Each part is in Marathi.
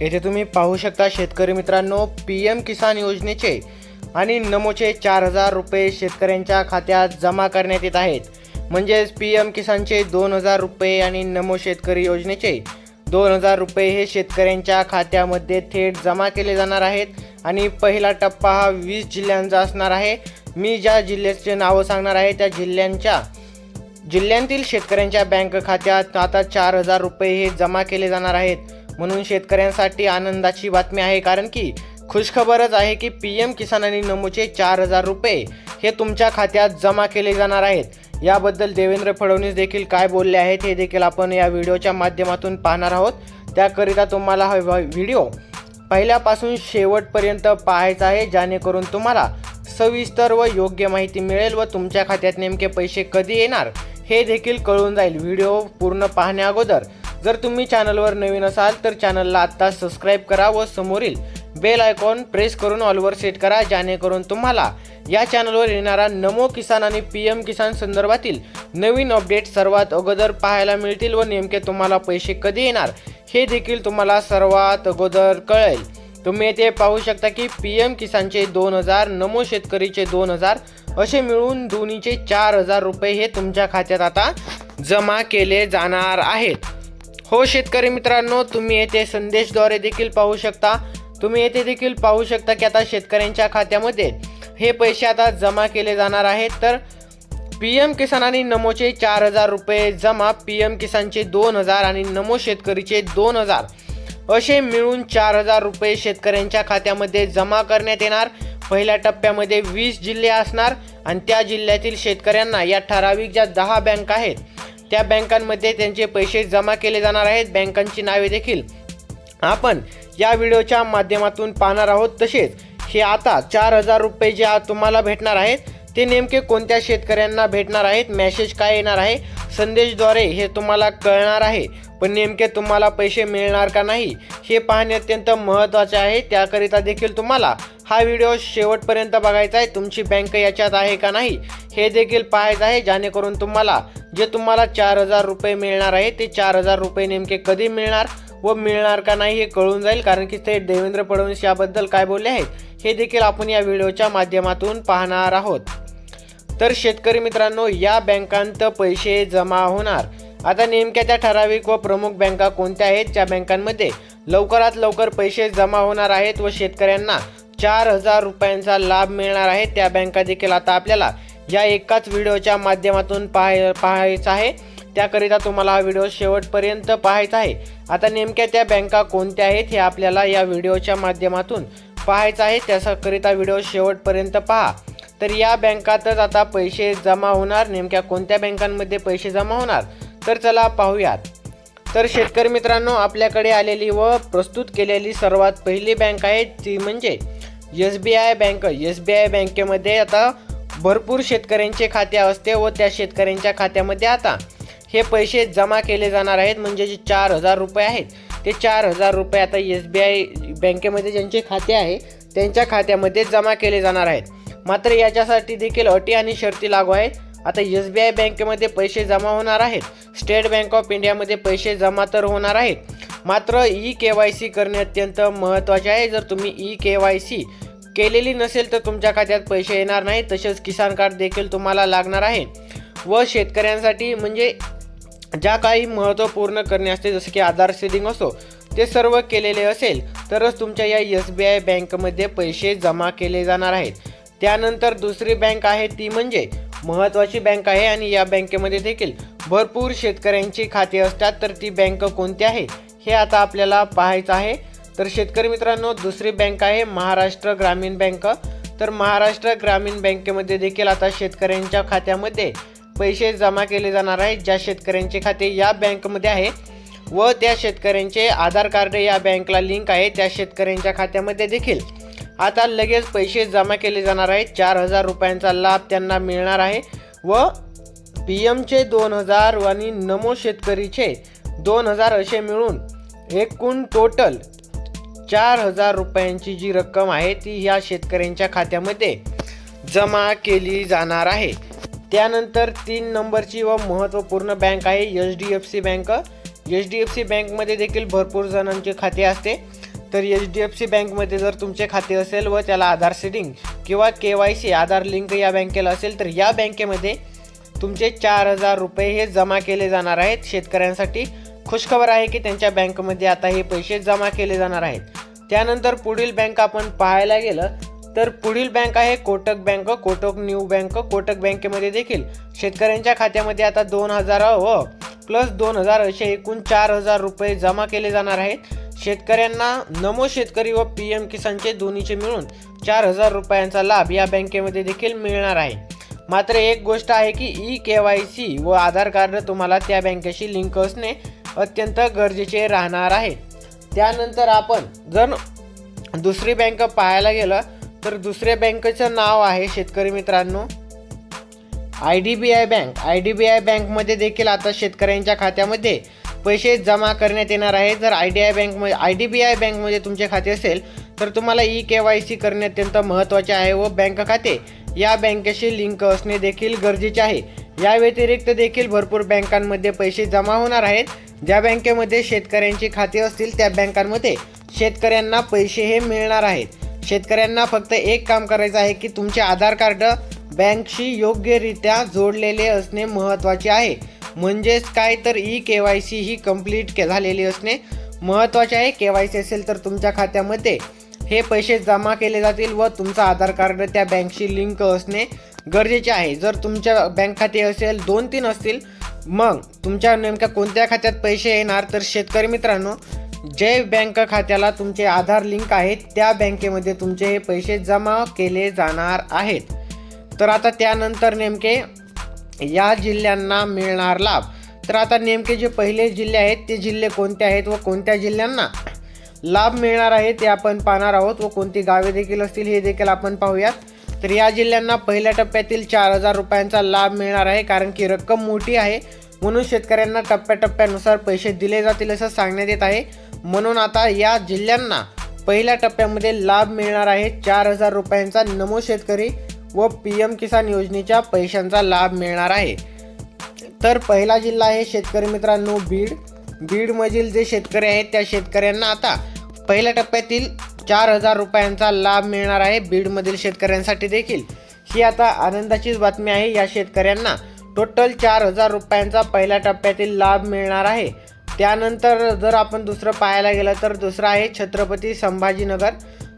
येथे तुम्ही पाहू शकता शेतकरी मित्रांनो, पीएम किसान योजनेचे आणि नमोचे 4,000 रुपये शेतकऱ्यांच्या खात्यात जमा करण्यात येत आहेत. म्हणजेच पीएम किसानचे 2,000 रुपये आणि नमो शेतकरी योजनेचे 2,000 रुपये हे शेतकऱ्यांच्या खात्यामध्ये थेट जमा केले जाणार आहेत. आणि पहिला टप्पा हा 20 जिल्ह्यांचा असणार आहे. मी ज्या जिल्ह्याचे नावं सांगणार आहे त्या जिल्ह्यांतील शेतकऱ्यांच्या बँक खात्यात आता 4,000 रुपये हे जमा केले जाणार आहेत. म्हणून शेतकऱ्यांसाठी आनंदाची बातमी आहे, कारण की खुशखबरच आहे की पीएम किसान आणि नमोचे 4,000 रुपये हे तुमच्या खात्यात जमा केले जाणार आहेत. याबद्दल देवेंद्र फडणवीस देखील काय बोलले आहेत हे देखील आपण या व्हिडिओच्या माध्यमातून पाहणार आहोत. त्याकरिता तुम्हाला हा व्हिडिओ पहिल्यापासून शेवटपर्यंत पाहायचा आहे, जेणेकरून तुम्हाला सविस्तर व योग्य माहिती मिळेल व तुमच्या खात्यात नेमके पैसे कधी येणार हे देखील कळून जाईल. व्हिडिओ पूर्ण पाहण्या अगोदर जर तुम्ही चॅनलवर नवीन असाल तर चॅनलला आत्ता सबस्क्राईब करा व समोरील बेल आयकॉन प्रेस करून ऑलवर सेट करा, जेणेकरून तुम्हाला या चॅनलवर येणारा नमो किसान आणि पीएम किसान संदर्भातील नवीन अपडेट सर्वात अगोदर पाहायला मिळतील व नेमके तुम्हाला पैसे कधी येणार हे देखील तुम्हाला सर्वात अगोदर कळेल. तुम्ही येथे पाहू शकता की पीएम किसानचे 2,000, नमो शेतकरीचे 2,000 असे मिळून दोन्हीचे 4,000 रुपये हे तुमच्या खात्यात आता जमा केले जाणार आहेत. हो शेतकरी मित्रांनो, तुम्ही येथे संदेशद्वारे देखील पाहू शकता. तुम्ही येथे देखील पाहू शकता की आता शेतकऱ्यांच्या खात्यामध्ये हे पैसे आता जमा केले जाणार आहेत. तर पीएम किसान आणि नमोचे 4,000 रुपये जमा, पीएम किसानचे 2,000 आणि नमो शेतकरीचे 2,000 असे मिळून 4,000 रुपये शेतकऱ्यांच्या खात्यामध्ये जमा करण्यात येणार. पहिल्या टप्प्यामध्ये 20 जिल्हे असणार आणि त्या जिल्ह्यातील शेतकऱ्यांना या ठराविक ज्या 10 बँक आहेत त्या बँकांमध्ये त्यांचे पैसे जमा केले जाणार आहेत. बँकांची नावे देखील आपण या व्हिडिओच्या माध्यमातून पाहणार आहोत. तसेच हे आता 4,000 रुपये जे तुम्हाला भेटणार आहेत ते नेमके कोणत्या शेतकऱ्यांना भेटणार आहेत, मेसेज काय येणार आहे, संदेशद्वारे हे तुम्हाला कळणार आहे. पण नेमके तुम्हाला पैसे मिळणार का नाही हे पाहणे अत्यंत महत्त्वाचे आहे. त्याकरिता देखील तुम्हाला हा व्हिडिओ शेवटपर्यंत बघायचा आहे. तुमची बँक याच्यात आहे का नाही हे देखील पाहायचं आहे, जेणेकरून तुम्हाला 4,000 रुपये मिळणार आहे ते 4,000 रुपये नेमके कधी मिळणार व मिळणार का नाही हे कळून जाईल. कारण की ते देवेंद्र फडणवीस याबद्दल काय बोलले आहेत हे देखील आपण या व्हिडिओच्या माध्यमातून पाहणार आहोत. तर शेतकरी मित्रांनो, या बँकांत पैसे जमा होणार. आता नेमक्या त्या ठराविक व प्रमुख बँका कोणत्या आहेत, ज्या बँकांमध्ये लवकरात लवकर पैसे जमा होणार आहेत व शेतकऱ्यांना 4,000 रुपयांचा लाभ मिळणार आहे, त्या बँका देखील आता आपल्याला या एकाच व्हिडिओच्या माध्यमातून पाहायचा आहे. त्याकरिता तुम्हाला हा व्हिडिओ शेवटपर्यंत पाहायचा आहे. आता नेमक्या त्या बँका कोणत्या आहेत हे आपल्याला या व्हिडिओच्या माध्यमातून पाहायचं आहे. त्याकरिता व्हिडिओ शेवटपर्यंत पहा. तर या बँकातच आता पैसे जमा होणार. नेमक्या कोणत्या बँकांमध्ये पैसे जमा होणार तर चला पाहूयात. तर शेतकरी मित्रांनो, आपल्याकडे आलेली व प्रस्तुत केलेली सर्वात पहिली बँक आहे ती म्हणजे SBI बँक. SBI बँकेमध्ये आता भरपूर शेतकऱ्यांचे खाते असते व त्या शेतकऱ्यांच्या खात्यामध्ये आता हे पैसे जमा केले जाणार आहेत. म्हणजे जे 4,000 रुपये आहेत ते 4,000 रुपये आता SBI बँकेमध्ये ज्यांचे खाते आहे त्यांच्या खात्यामध्ये जमा केले जाणार आहेत. मात्र याच्यासाठी देखील अटी आणि शर्ती लागू आहेत. आता SBI बँकेमध्ये पैसे जमा होणार आहेत, स्टेट बँक ऑफ इंडियामध्ये पैसे जमा तर होणार आहेत. मात्र KYC करणे अत्यंत महत्त्वाचे आहे. जर तुम्ही KYC केलेली नसेल तर तुमच्या खात्यात पैसे येणार नाही. तसेच किसान कार्ड देखील तुम्हाला लागणार आहे. व शेतकऱ्यांसाठी म्हणजे ज्या काही महत्त्वपूर्ण करणे असते, जसे की आधार सीडिंग असो, ते सर्व केलेले असेल तरच तुमच्या या SBI बँकमध्ये पैसे जमा केले जाणार आहेत. त्यानंतर दुसरी बँक आहे ती म्हणजे महत्त्वाची बँक आहे आणि या बँकेमध्ये देखील भरपूर शेतकऱ्यांची खाती असतात. तर ती बँक कोणती आहे हे आता आपल्याला पाहायचं आहे. तर शेतकरी मित्रांनो, दुसरी बँक आहे महाराष्ट्र ग्रामीण बँक. तर महाराष्ट्र ग्रामीण बँकेमध्ये देखील आता शेतकऱ्यांच्या खात्यामध्ये पैसे जमा केले जाणार आहेत. ज्या शेतकऱ्यांचे खाते या बँकमध्ये आहे व त्या शेतकऱ्यांचे आधार कार्ड या बँकला लिंक आहे, त्या शेतकऱ्यांच्या खात्यामध्ये देखील आता लगेच पैसे जमा केले जाणार आहेत. 4,000 रुपयांचा लाभ त्यांना मिळणार आहे व पीएमचे 2,000 आणि नमो शेतकरीचे 2,000 असे मिळून एकूण टोटल 4,000 रुपयांची जी रक्कम आहे ती या शेतकऱ्यांच्या खात्यामध्ये जमा केली जाणार आहे. त्यानंतर 3 नंबरची व महत्त्वपूर्ण बँक आहे HDFC बँक. HDFC बँकमध्ये देखील भरपूर जणांचे खाते असते. तर HDFC बँकमध्ये जर तुमचे खाते असेल व त्याला आधार सीडिंग किंवा KYC आधार लिंक या बँकेला असेल, तर या बँकेमध्ये तुमचे 4,000 रुपये हे जमा केले जाणार आहेत. शेतकऱ्यांसाठी खुशखबर आहे की त्यांच्या बँकमध्ये आता हे पैसे जमा केले जाणार आहेत. त्यानंतर पुढील बँक आपण पाहायला गेलं तर पुढील बँक आहे Kotak bank, Kotak new bank. Kotak बँकेमध्ये देखील शेतकऱ्यांच्या खात्यामध्ये आता 2,000 व प्लस 2,000 असे एकूण 4,000 रुपये जमा केले जाणार आहेत. शेतकऱ्यांना नमो शेतकरी व PM किसानचे दोन्हीचे मिळून 4,000 रुपयांचा लाभ या बँकेमध्ये देखील मिळणार आहे. मात्र एक गोष्ट आहे की KYC व आधार कार्ड तुम्हाला त्या बँकेशी लिंक असणे अत्यंत गरजेचे राहणार आहे. त्यानंतर आपण जर दुसरी बँक पाहायला गेलं तर दुसऱ्या बँकेचं नाव आहे शेतकरी मित्रांनो IDBI बँक. IDBI बँकमध्ये देखील आता शेतकऱ्यांच्या खात्यामध्ये पैसे जमा करण्यात येणार आहे. जर IDBI बँकमध्ये तुमचे खाते असेल तर तुम्हाला KYC करणे अत्यंत महत्त्वाचे आहे व बँक खाते या बँकेशी लिंक असणे देखील गरजेचे आहे. या व्यतिरिक्त देखील भरपूर बँकांमध्ये पैसे जमा होणार आहेत. ज्या बँकेमध्ये शेतकऱ्यांची खाते असतील त्या बँकांमध्ये शेतकऱ्यांना पैसे हे मिळणार आहेत. शेतकऱ्यांना फक्त एक काम करायचं आहे की तुमचे आधार कार्ड बँकशी योग्यरित्या जोडलेले असणे महत्त्वाचे आहे. म्हणजेच काय तर KYC ही कंप्लीट झालेली असणे महत्त्वाचे आहे. KYC असेल तर तुमच्या खात्यामध्ये हे पैसे जमा केले जातील व तुमचा आधार कार्ड त्या बँकशी लिंक असणे गरजेचे आहे. जर तुमच्या बँक खाते असेल 2-3 असतील मग तुमच्या नेमक्या कोणत्या खात्यात पैसे येणार, तर शेतकरी मित्रांनो जे बँक खात्याला तुमचे आधार लिंक आहेत त्या बँकेमध्ये तुमचे हे पैसे जमा केले जाणार आहेत. तर आता त्यानंतर नेमके या जिल्ह्यांना मिळणार लाभ. तर आता नेमके जे पहिले जिल्हे आहेत ते जिल्हे कोणते आहेत व कोणत्या जिल्ह्यांना लाभ मिळणार आहे ते आपण पाहणार आहोत व कोणती गावे देखील असतील हे देखील आपण पाहूयात. तर या जिल्ह्यांना पहिल्या टप्प्यातील 4,000 रुपयांचा लाभ मिळणार आहे. कारण की रक्कम मोठी आहे म्हणून शेतकऱ्यांना टप्प्याटप्प्यानुसार पैसे दिले जातील असं सांगण्यात येत आहे. म्हणून आता या जिल्ह्यांना पहिल्या टप्प्यामध्ये लाभ मिळणार आहे 4,000 रुपयांचा. नमो शेतकरी व PM किसान योजनेच्या पैशांचा लाभ मिळणार आहे. तर पहिला जिल्हा आहे शेतकरी मित्रांनो बीड. बीडमधील जे शेतकरी आहेत त्या शेतकऱ्यांना आता पहिल्या टप्प्यातील 4,000 रुपयांचा लाभ मिळणार आहे. बीडमधील शेतकऱ्यांसाठी देखील ही आता आनंदाचीच बातमी आहे. या शेतकऱ्यांना टोटल 4,000 रुपयांचा पहिल्या टप्प्यातील लाभ मिळणार आहे. त्यानंतर जर आपण दुसरं पाहायला गेलं तर दुसरं आहे छत्रपती संभाजीनगर.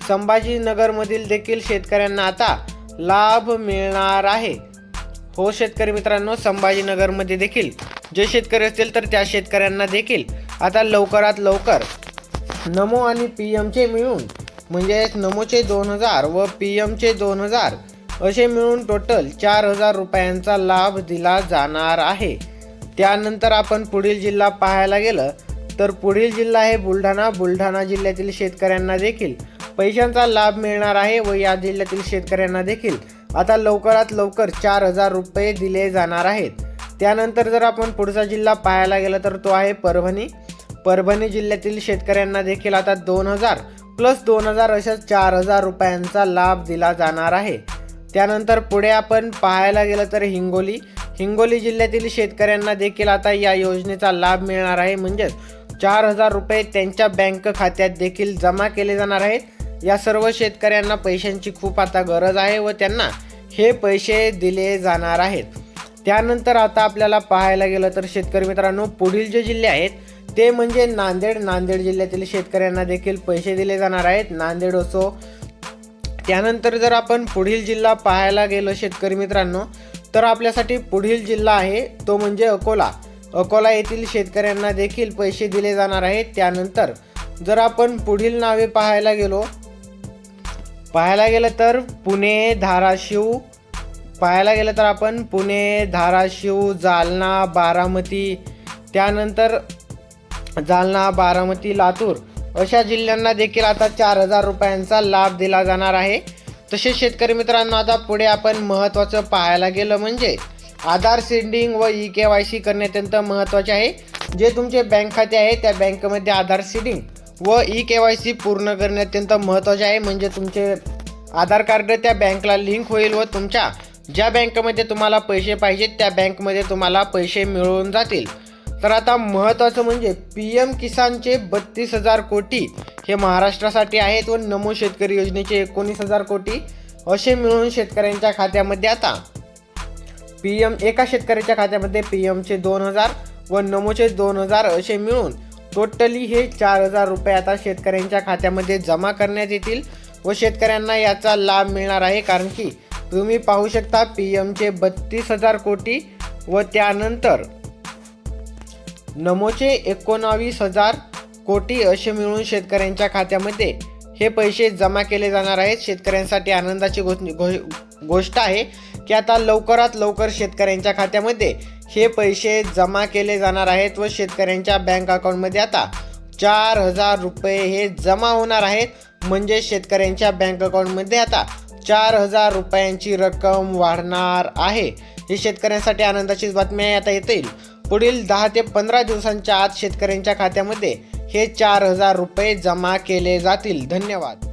संभाजीनगरमधील देखील शेतकऱ्यांना आता लाभ मिळणार आहे. हो शेतकरी मित्रांनो, संभाजीनगरमध्ये देखील जे शेतकरी असतील तर त्या शेतकऱ्यांना देखील आता लवकरात लवकर नमो आणि PMचे मिळून म्हणजे नमोचे 2,000 व PMचे 2,000 असे मिळून टोटल 4,000 रुपयांचा लाभ दिला जाणार आहे. त्यानंतर आपण पुढील जिल्हा पाहायला गेलं तर पुढील जिल्हा आहे बुलढाणा. बुलढाणा जिल्ह्यातील शेतकऱ्यांना देखील पैशांचा लाभ मिळणार आहे व या जिल्ह्यातील शेतकऱ्यांना देखील आता लवकरात लवकर 4,000 रुपये दिले जाणार आहेत. त्यानंतर जर आपण पुढचा जिल्हा पाहायला गेलं तर तो आहे परभणी. परभणी जिल्ह्यातील शेतकऱ्यांना देखील आता 2,000 प्लस 2,000 अशाच 4,000 रुपयांचा लाभ दिला जाणार आहे. त्यानंतर पुढे आपण पाहायला गेलं तर हिंगोली. हिंगोली जिल्ह्यातील शेतकऱ्यांना देखील आता या योजनेचा लाभ मिळणार आहे. म्हणजेच 4,000 रुपये त्यांच्या बँक खात्यात देखील जमा केले जाणार आहेत. या सर्व शेतकऱ्यांना पैशांची खूप आता गरज आहे व त्यांना हे पैसे दिले जाणार आहेत. त्यानंतर आता आपल्याला पाहायला गेलं तर शेतकरी मित्रांनो पुढील जे जिल्हे आहेत ते म्हणजे नांदेड. नांदेड जिल्ह्यातील शेतकऱ्यांना देखील पैसे दिले जाणार आहेत. नांदेड असो. त्यानंतर जर आपण पुढील जिल्हा पाहायला गेलो शेतकरी मित्रांनो तर आपल्यासाठी पुढील जिल्हा आहे तो म्हणजे अकोला. अकोला येथील शेतकऱ्यांना देखील पैसे दिले जाणार आहेत. त्यानंतर जर आपण पुढील नावे पाहायला गेलं तर पुणे, धाराशिव पाहायला गेलं तर आपण पुणे, धाराशिव, जालना, बारामती, त्यानंतर जालना, बारामती, लातूर अशा जिल्ह्यांना देखील आता 4,000 रुपयांचा लाभ दिला जाणार आहे. तसेच शेतकरी मित्रांनो आता पुढे आपण महत्त्वाचं पाहायला गेलं म्हणजे आधार सीडिंग व KYC करणे अत्यंत महत्त्वाचे आहे. जे तुमचे बँक खाते आहे त्या बँकेमध्ये आधार सीडिंग व KYC पूर्ण करणे अत्यंत महत्त्वाचे आहे. म्हणजे तुमचे आधार कार्ड त्या बँकला लिंक होईल व तुमच्या ज्या बँकेमध्ये तुम्हाला पैसे पाहिजेत त्या बँकमध्ये तुम्हाला पैसे मिळून जातील. तर आता महत्त्वाचं म्हणजे PM किसानचे 32,000 कोटी हे महाराष्ट्रासाठी आहेत व नमो शेतकरी योजनेचे 19,000 कोटी असे मिळून शेतकऱ्यांच्या खात्यामध्ये आता एका शेतकऱ्याच्या खात्यामध्ये PMचे 2,000 व नमोचे 2,000 असे मिळून टोटली हे 4,000 रुपये आता शेतकऱ्यांच्या खात्यामध्ये जमा करण्यात येतील व शेतकऱ्यांना याचा लाभ मिळणार आहे. कारण की तुम्ही पाहू शकता PMचे 32,000 कोटी व त्यानंतर नमोचे 19,000 कोटी असे मिळून शेतकऱ्यांच्या खात्यामध्ये हे पैसे जमा केले जाणार आहेत. शेतकऱ्यांसाठी आनंदाची गोष्ट आहे की आता लवकरात लवकर शेतकऱ्यांच्या खात्यामध्ये हे पैसे जमा केले जाणार आहेत व शेतकऱ्यांच्या बँक अकाउंटमध्ये आता 4,000 रुपये हे जमा होणार आहेत. म्हणजे शेतकऱ्यांच्या बँक अकाउंटमध्ये आता 4,000 रुपयांची रक्कम वाढणार आहे. ही शेतकऱ्यांसाठी आनंदाचीच बातमी आहे. आता येतील पुढील 10 ते 15 दिवसांच्या आत शेतकऱ्यांच्या खात्यामध्ये हे 4,000 रुपये जमा केले जातील. धन्यवाद.